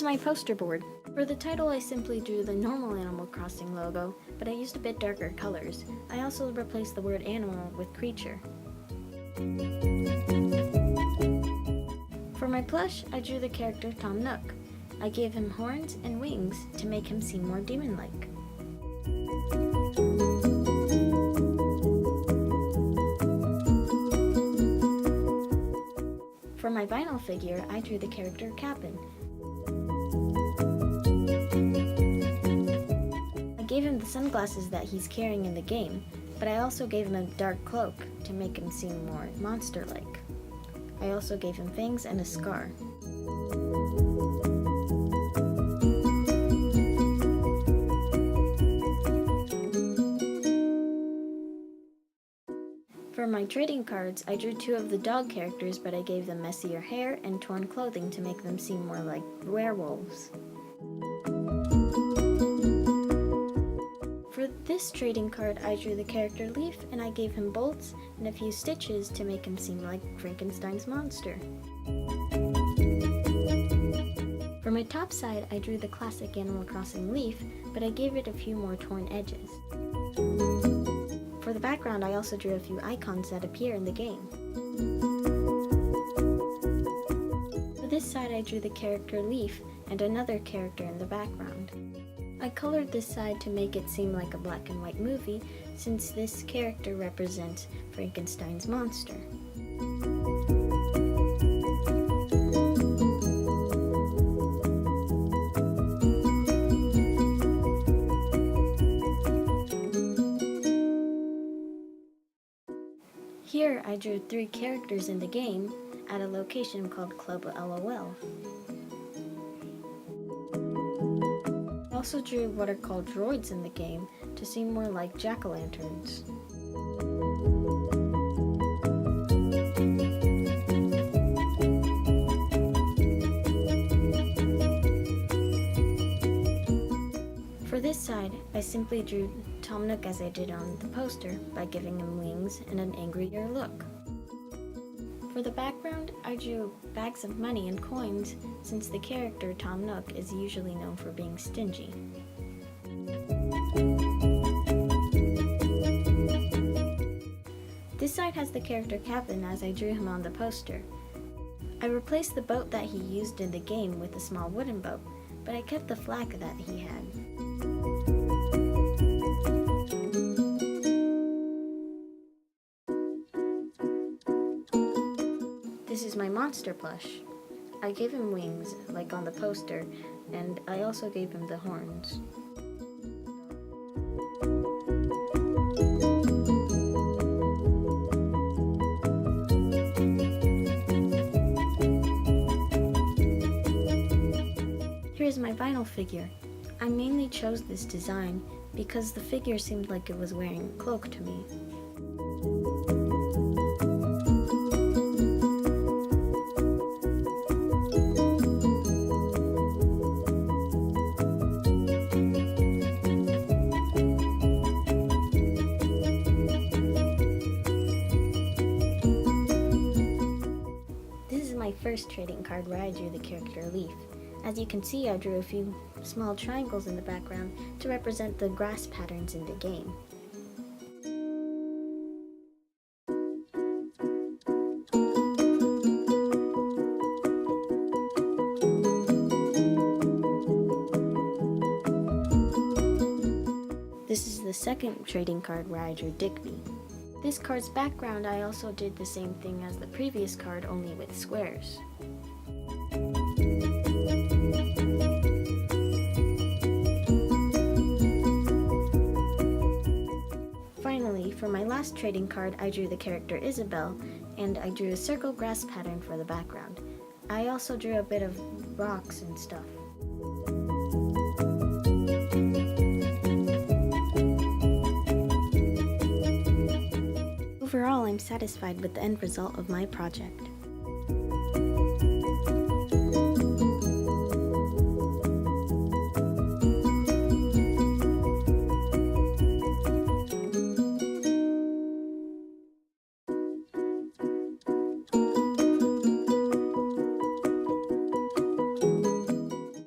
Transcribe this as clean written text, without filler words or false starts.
is my poster board. For the title, I simply drew the normal Animal Crossing logo, but I used a bit darker colors. I also replaced the word animal with creature. For my plush, I drew the character Tom Nook. I gave him horns and wings to make him seem more demon-like. For my vinyl figure, I drew the character Cap'n. I gave him the sunglasses that he's carrying in the game, but I also gave him a dark cloak to make him seem more monster-like. I also gave him fangs and a scar. For my trading cards, I drew 2 of the dog characters, but I gave them messier hair and torn clothing to make them seem more like werewolves. For this trading card, I drew the character Leaf, and I gave him bolts and a few stitches to make him seem like Frankenstein's monster. For my top side, I drew the classic Animal Crossing Leaf, but I gave it a few more torn edges. For the background, I also drew a few icons that appear in the game. For this side, I drew the character Leaf and another character in the background. I colored this side to make it seem like a black and white movie, since this character represents Frankenstein's monster. Here, I drew 3 characters in the game at a location called Club LOL. I also drew what are called droids in the game to seem more like jack-o'-lanterns. For this side, I simply drew Tom Nook as I did on the poster by giving him wings and an angrier look. For the background, I drew bags of money and coins since the character Tom Nook is usually known for being stingy. This side has the character Cap'n as I drew him on the poster. I replaced the boat that he used in the game with a small wooden boat, but I kept the flag that he had. This is my monster plush. I gave him wings, like on the poster, and I also gave him the horns. Here's my vinyl figure. I mainly chose this design because the figure seemed like it was wearing a cloak to me. My first trading card where I drew the character Leaf. As you can see, I drew a few small triangles in the background to represent the grass patterns in the game. This is the second trading card where I drew Digby. This card's background, I also did the same thing as the previous card, only with squares. Finally, for my last trading card, I drew the character Isabelle, and I drew a circle grass pattern for the background. I also drew a bit of rocks and stuff. Overall, I'm satisfied with the end result of my project.